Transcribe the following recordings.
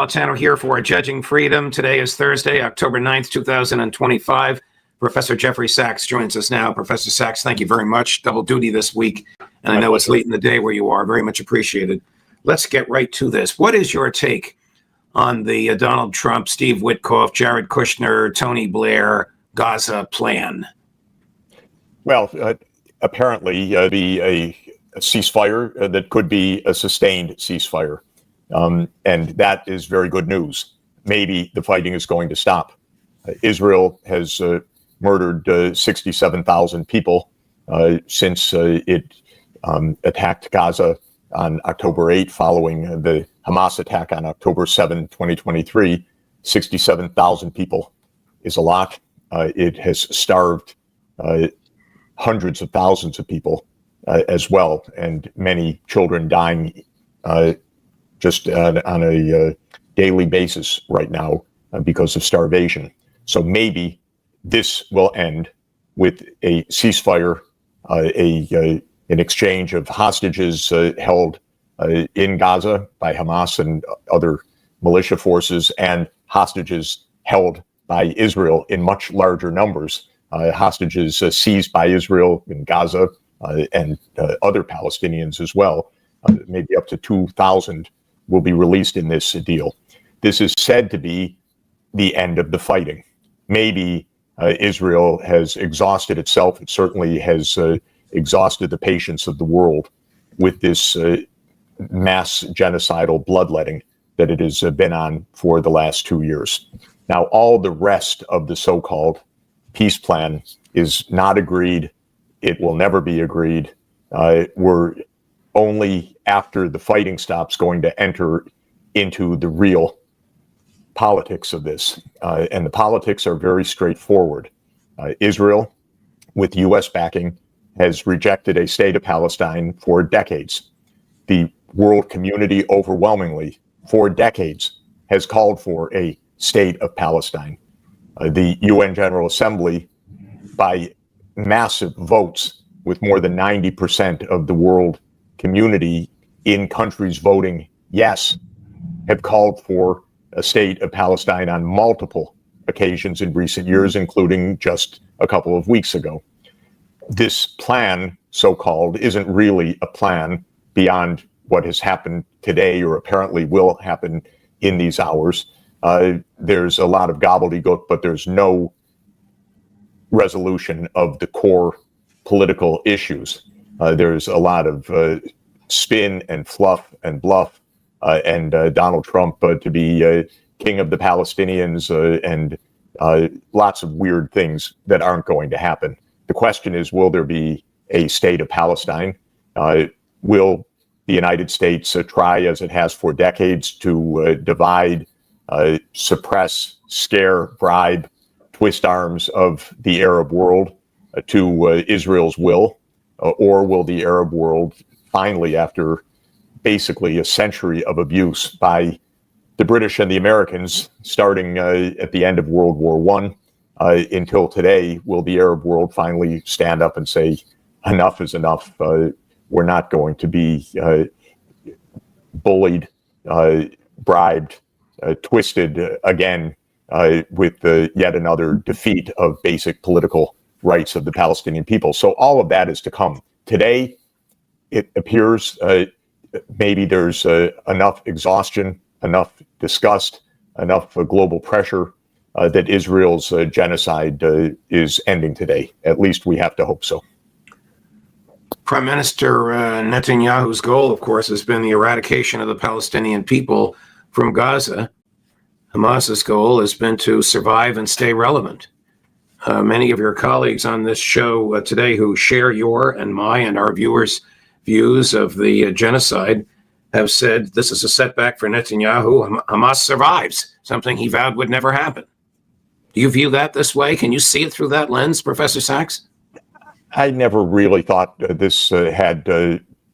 Channel here for Judging Freedom. Today is Thursday, October 9th, 2025. Professor Jeffrey Sachs joins us now. Professor Sachs, thank you very much. Double duty this week. And I know it's late in the day where you are. Very much appreciated. Let's get right to this. What is your take on the Donald Trump, Steve Witkoff, Jared Kushner, Tony Blair Gaza plan? Well, apparently a ceasefire that could be a sustained ceasefire. And that is very good news. Maybe the fighting is going to stop. Israel has murdered 67,000 people since it attacked Gaza on October 8, following the Hamas attack on October 7, 2023. 67,000 people is a lot. It has starved hundreds of thousands of people as well, and many children dying just on a daily basis right now because of starvation. So maybe this will end with a ceasefire, an exchange of hostages held in Gaza by Hamas and other militia forces, and hostages held by Israel in much larger numbers. Hostages seized by Israel in Gaza and other Palestinians as well, maybe up to 2,000 will be released in this deal. This is said to be the end of the fighting. Maybe Israel has exhausted itself. It certainly has exhausted the patience of the world with this mass genocidal bloodletting that it has been on for the last 2 years. Now, all the rest of the so-called peace plan is not agreed. It will never be agreed. We're only after the fighting stops going to enter into the real politics of this. And the politics are very straightforward. Israel, with U.S. backing, has rejected a state of Palestine for decades. The world community overwhelmingly, for decades, has called for a state of Palestine. The UN General Assembly, by massive votes, with more than 90% of the world community in countries voting yes, have called for a state of Palestine on multiple occasions in recent years, including just a couple of weeks ago. This plan, so-called, isn't really a plan beyond what has happened today, or apparently will happen in these hours. There's a lot of gobbledygook, but there's no resolution of the core political issues. There's a lot of spin and fluff and bluff, and Donald Trump to be king of the Palestinians, and lots of weird things that aren't going to happen. The question is, will there be a state of Palestine? Will the United States try, as it has for decades, to divide, suppress, scare, bribe, twist arms of the Arab world to Israel's will? Or will the Arab world finally, after basically a century of abuse by the British and the Americans, starting at the end of World War I until today, will the Arab world finally stand up and say, enough is enough? We're not going to be bullied, bribed, twisted again with yet another defeat of basic political rights of the Palestinian people. So all of that is to come. Today, it appears maybe there's enough exhaustion, enough disgust, enough global pressure that Israel's genocide is ending today. At least we have to hope so. Prime Minister Netanyahu's goal, of course, has been the eradication of the Palestinian people from Gaza. Hamas's goal has been to survive and stay relevant. Many of your colleagues on this show today who share your and my and our viewers' views of the genocide have said this is a setback for Netanyahu. Hamas survives, something he vowed would never happen. Do you view that this way? Can you see it through that lens, Professor Sachs? I never really thought this had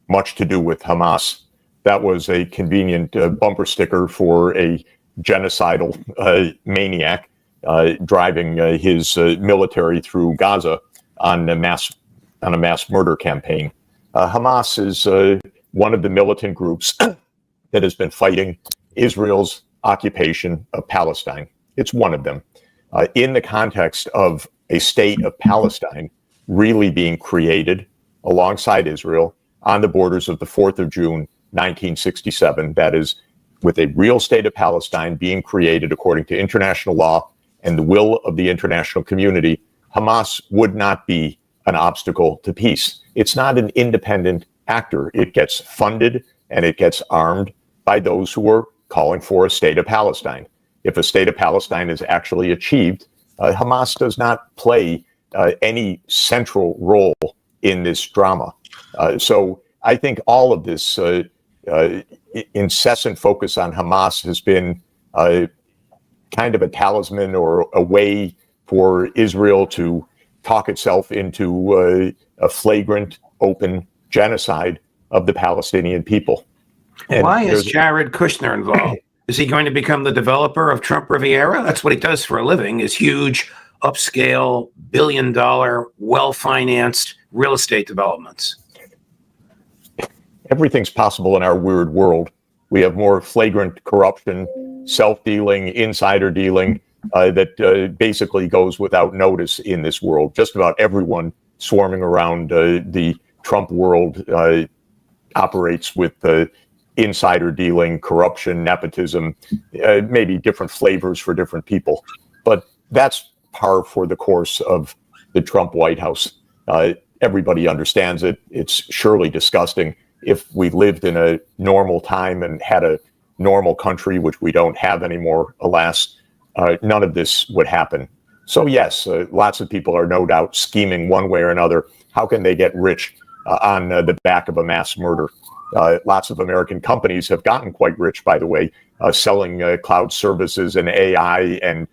much to do with Hamas. That was a convenient bumper sticker for a genocidal maniac driving his military through Gaza on a mass murder campaign. Hamas is one of the militant groups that has been fighting Israel's occupation of Palestine. It's one of them. In the context of a state of Palestine really being created alongside Israel on the borders of the 4th of June, 1967, that is, with a real state of Palestine being created according to international law and the will of the international community, Hamas would not be an obstacle to peace. It's not an independent actor. It gets funded and it gets armed by those who are calling for a state of Palestine. If a state of Palestine is actually achieved, Hamas does not play any central role in this drama. So I think all of this incessant focus on Hamas has been kind of a talisman or a way for Israel to talk itself into a flagrant, open genocide of the Palestinian people. And why is Jared Kushner involved? Is he going to become the developer of Trump Riviera? That's what he does for a living, is huge, upscale, billion-dollar, well-financed real estate developments. Everything's possible in our weird world. We have more flagrant corruption, self-dealing, insider dealing that basically goes without notice in this world. Just about everyone swarming around the Trump world operates with insider dealing, corruption, nepotism, maybe different flavors for different people. But that's par for the course of the Trump White House. Everybody understands it. It's surely disgusting. If we lived in a normal time and had a normal country, which we don't have anymore, alas, none of this would happen. So yes, lots of people are no doubt scheming one way or another. How can they get rich on the back of a mass murder? Lots of American companies have gotten quite rich, by the way, selling cloud services and AI and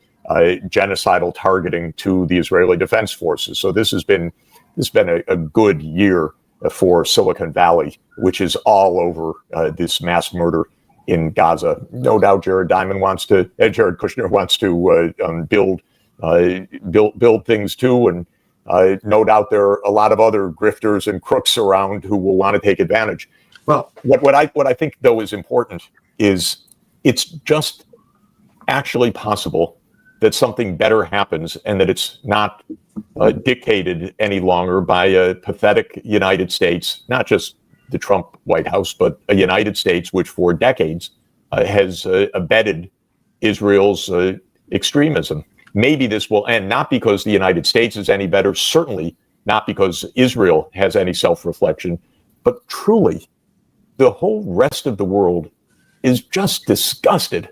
genocidal targeting to the Israeli Defense Forces. So this has been a good year for Silicon Valley, which is all over this mass murder in Gaza. No doubt Jared Kushner wants to build things too, and no doubt there are a lot of other grifters and crooks around who will want to take advantage. Well, what I think though is important is it's just actually possible that something better happens and that it's not dictated any longer by a pathetic United States, not just the Trump White House, but a United States which for decades has abetted Israel's extremism. Maybe this will end, not because the United States is any better, certainly not because Israel has any self-reflection, but truly the whole rest of the world is just disgusted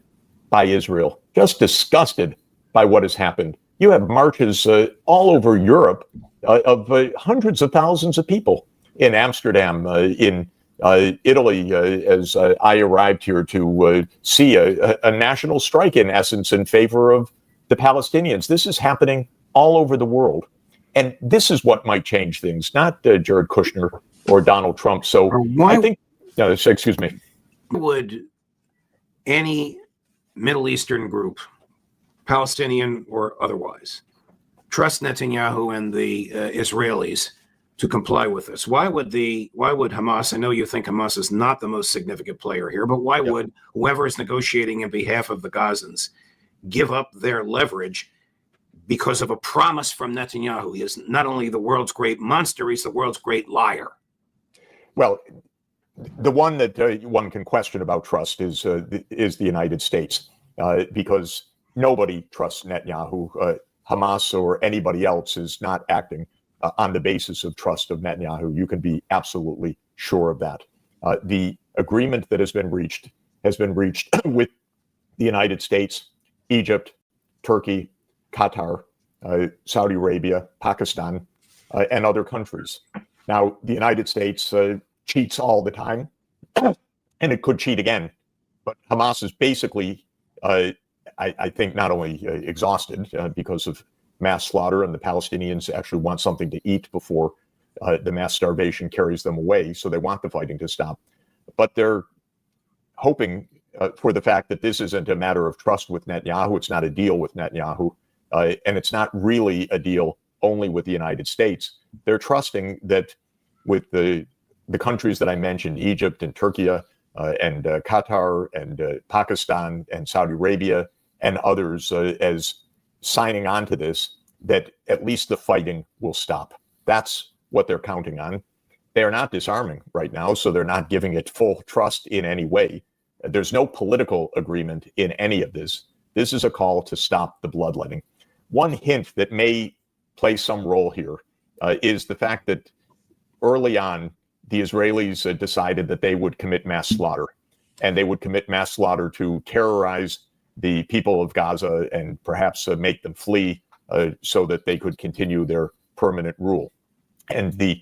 by Israel, just disgusted by what has happened. You have marches all over Europe of hundreds of thousands of people in Amsterdam, in Italy, as I arrived here to see a national strike, in essence, in favor of the Palestinians. This is happening all over the world. And this is what might change things, not Jared Kushner or Donald Trump. So I think, excuse me. Would any Middle Eastern group, Palestinian or otherwise, trust Netanyahu and the Israelis to comply with this? Why would Hamas, I know you think Hamas is not the most significant player here, but why would whoever is negotiating in behalf of the Gazans give up their leverage because of a promise from Netanyahu? He is not only the world's great monster, he's the world's great liar. Well, the one that one can question about trust is the United States, because nobody trusts Netanyahu. Hamas or anybody else is not acting on the basis of trust of Netanyahu. You can be absolutely sure of that. The agreement that has been reached with the United States, Egypt, Turkey, Qatar, Saudi Arabia, Pakistan, and other countries. Now, the United States cheats all the time, and it could cheat again. But Hamas is basically, I think, not only exhausted because of mass slaughter, and the Palestinians actually want something to eat before the mass starvation carries them away, so they want the fighting to stop. But they're hoping for the fact that this isn't a matter of trust with Netanyahu. It's not a deal with Netanyahu, and it's not really a deal only with the United States. They're trusting that with the countries that I mentioned, Egypt and Turkey, and Qatar and Pakistan and Saudi Arabia and others as signing on to this, that at least the fighting will stop. That's what they're counting on. They are not disarming right now, so they're not giving it full trust in any way. There's no political agreement in any of this. This is a call to stop the bloodletting. One hint that may play some role here is the fact that early on, the Israelis decided that they would commit mass slaughter, and they would commit mass slaughter to terrorize the people of Gaza and perhaps make them flee so that they could continue their permanent rule. And the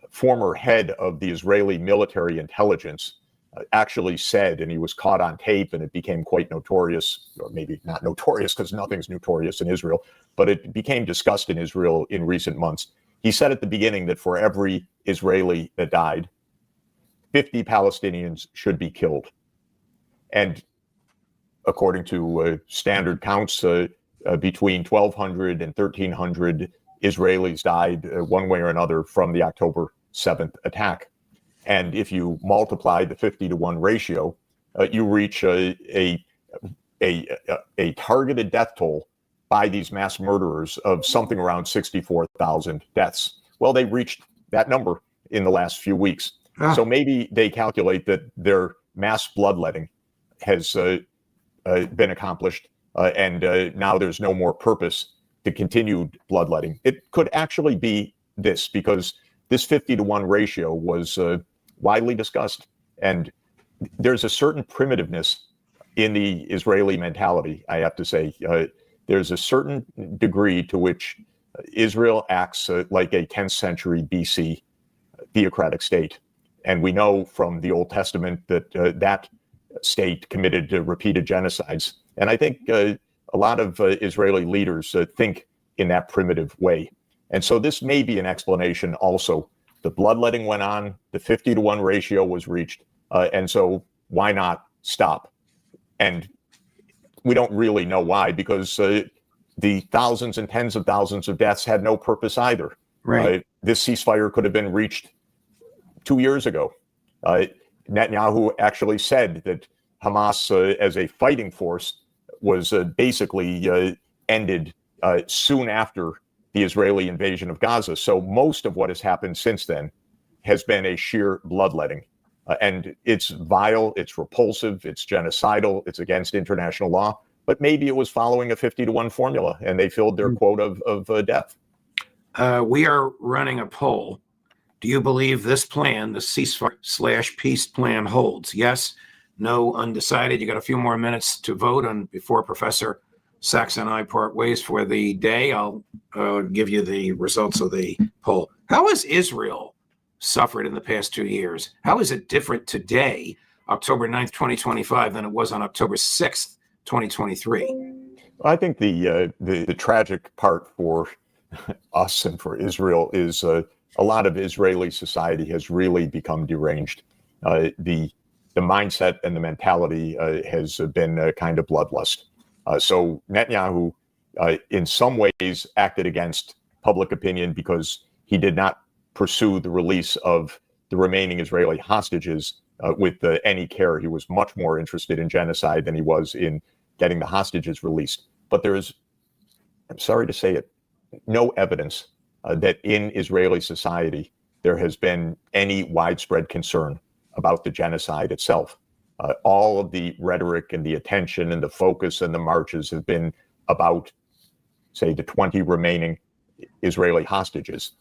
former head of the Israeli military intelligence actually said, and he was caught on tape, and it became quite notorious, or maybe not notorious because nothing's notorious in Israel, but it became discussed in Israel in recent months. He said at the beginning that for every Israeli that died, 50 Palestinians should be killed. And according to standard counts, between 1,200 and 1,300 Israelis died one way or another from the October 7th attack. And if you multiply the 50-to-1 ratio, you reach a targeted death toll by these mass murderers of something around 64,000 deaths. Well, they reached that number in the last few weeks. So maybe they calculate that their mass bloodletting has been accomplished, and now there's no more purpose to continue bloodletting. It could actually be this, because this 50-to-1 ratio was widely discussed. And there's a certain primitiveness in the Israeli mentality, I have to say. There's a certain degree to which Israel acts like a 10th century BC theocratic state. And we know from the Old Testament that that state committed repeated genocides. And I think a lot of Israeli leaders think in that primitive way. And so this may be an explanation also. The bloodletting went on, the 50-to-1 ratio was reached, and so why not stop? And we don't really know why, because the thousands and tens of thousands of deaths had no purpose either. Right. This ceasefire could have been reached 2 years ago. Netanyahu actually said that Hamas as a fighting force was basically ended soon after the Israeli invasion of Gaza. So most of what has happened since then has been a sheer bloodletting. And it's vile, it's repulsive, it's genocidal, it's against international law. But maybe it was following a 50-to-1 formula, and they filled their quota of death. We are running a poll. Do you believe this plan, the ceasefire/peace plan, holds? Yes, no, undecided. You got a few more minutes to vote on before Professor Sachs and I part ways for the day. I'll give you the results of the poll. How has Israel suffered in the past 2 years? How is it different today, October 9th, 2025, than it was on October 6th, 2023? I think the tragic part for us and for Israel is a lot of Israeli society has really become deranged. The mindset and the mentality has been kind of bloodlust. So Netanyahu, in some ways, acted against public opinion because he did not pursue the release of the remaining Israeli hostages with any care. He was much more interested in genocide than he was in getting the hostages released. But there is, I'm sorry to say it, no evidence that in Israeli society there has been any widespread concern about the genocide itself. All of the rhetoric and the attention and the focus and the marches have been about, say, the 20 remaining Israeli hostages.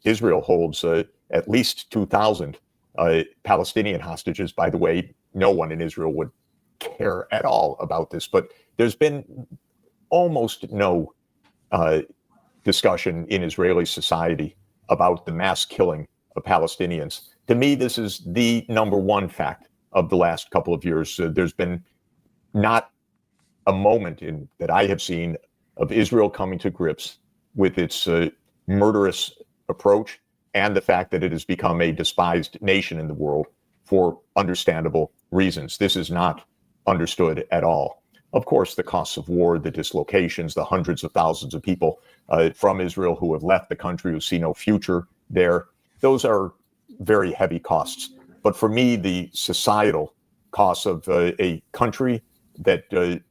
Israel holds at least 2,000 Palestinian hostages. By the way, no one in Israel would care at all about this, but there's been almost no discussion in Israeli society about the mass killing of Palestinians. To me, this is the number one fact of the last couple of years. There's been not a moment that I have seen of Israel coming to grips with its murderous approach and the fact that it has become a despised nation in the world for understandable reasons. This is not understood at all. Of course, the costs of war, the dislocations, the hundreds of thousands of people from Israel who have left the country, who see no future there, those are very heavy costs. But for me, the societal costs of a country that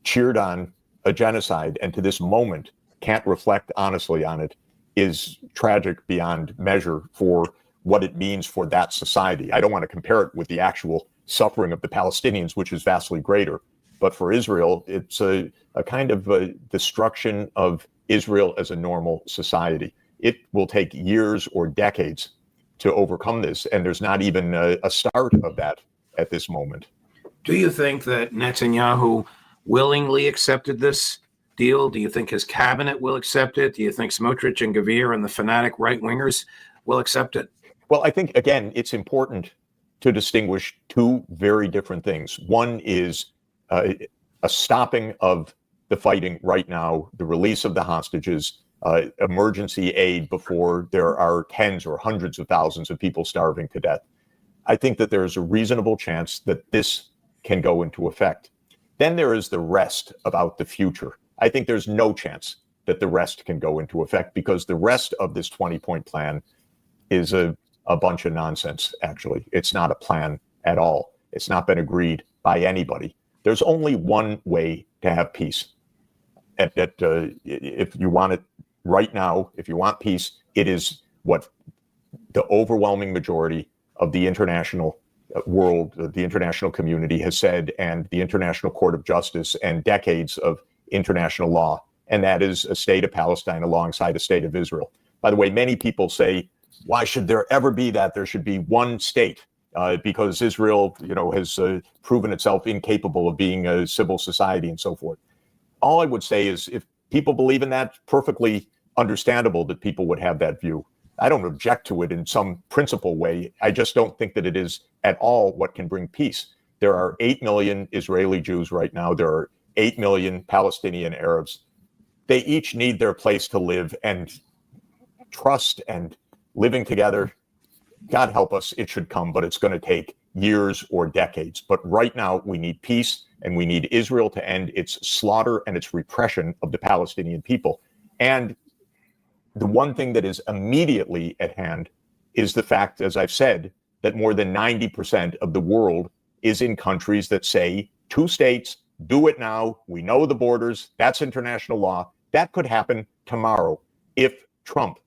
cheered on a genocide and to this moment can't reflect honestly on it is tragic beyond measure for what it means for that society. I don't want to compare it with the actual suffering of the Palestinians, which is vastly greater. But for Israel, it's a kind of a destruction of Israel as a normal society. It will take years or decades to overcome this, and there's not even a start of that at this moment. Do you think that Netanyahu willingly accepted this deal? Do you think his cabinet will accept it? Do you think Smotrich and Gavir and the fanatic right-wingers will accept it? Well, I think, again, it's important to distinguish two very different things. One is a stopping of the fighting right now, the release of the hostages, emergency aid before there are tens or hundreds of thousands of people starving to death. I think that there's a reasonable chance that this can go into effect. Then there is the rest about the future. I think there's no chance that the rest can go into effect because the rest of this 20-point plan is a bunch of nonsense, actually. It's not a plan at all. It's not been agreed by anybody. There's only one way to have peace. And that if you want it right now, if you want peace, it is what the overwhelming majority of the international world, the international community has said, and the International Court of Justice and decades of international law, and that is a state of Palestine alongside a state of Israel. By the way, many people say, why should there ever be that? There should be one state because Israel, has proven itself incapable of being a civil society and so forth. All I would say is if people believe in that, perfectly understandable that people would have that view. I don't object to it in some principal way. I just don't think that it is at all what can bring peace. There are 8 million Israeli Jews right now. There are 8 million Palestinian Arabs. They each need their place to live and trust and living together. God help us, it should come, but it's going to take years or decades. But right now, we need peace, and we need Israel to end its slaughter and its repression of the Palestinian people. And the one thing that is immediately at hand is the fact, as I've said, that more than 90% of the world is in countries that say, 2 states, do it now. We know the borders. That's international law. That could happen tomorrow if Trump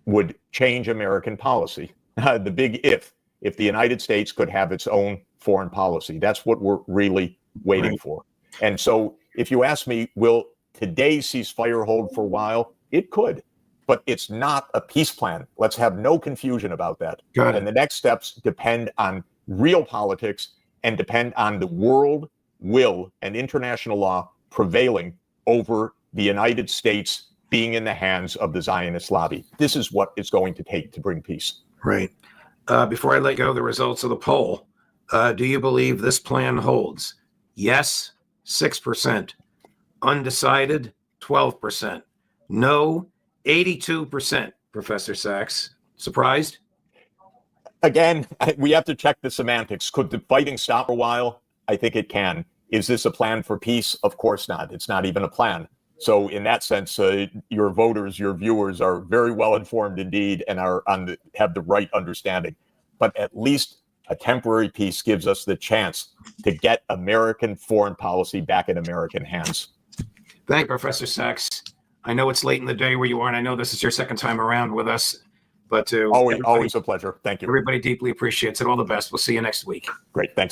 would change American policy. The big if the United States could have its own foreign policy. That's what we're really waiting for. And so if you ask me, will today's ceasefire hold for a while? It could, but it's not a peace plan. Let's have no confusion about that. And the next steps depend on real politics and depend on the world will and international law prevailing over the United States being in the hands of the Zionist lobby. This is what it's going to take to bring peace. Right. Before I let go of the results of the poll, do you believe this plan holds? Yes, 6%. Undecided, 12%. No, 82%. Professor Sachs, surprised? Again, we have to check the semantics. Could the fighting stop for a while? I think it can. Is this a plan for peace? Of course not. It's not even a plan. So in that sense, your voters, your viewers are very well informed indeed and have the right understanding. But at least a temporary peace gives us the chance to get American foreign policy back in American hands. Thank you, Professor Sachs. I know it's late in the day where you are, and I know this is your second time around with us. But always a pleasure. Thank you. Everybody deeply appreciates it. All the best. We'll see you next week. Great. Thanks a lot.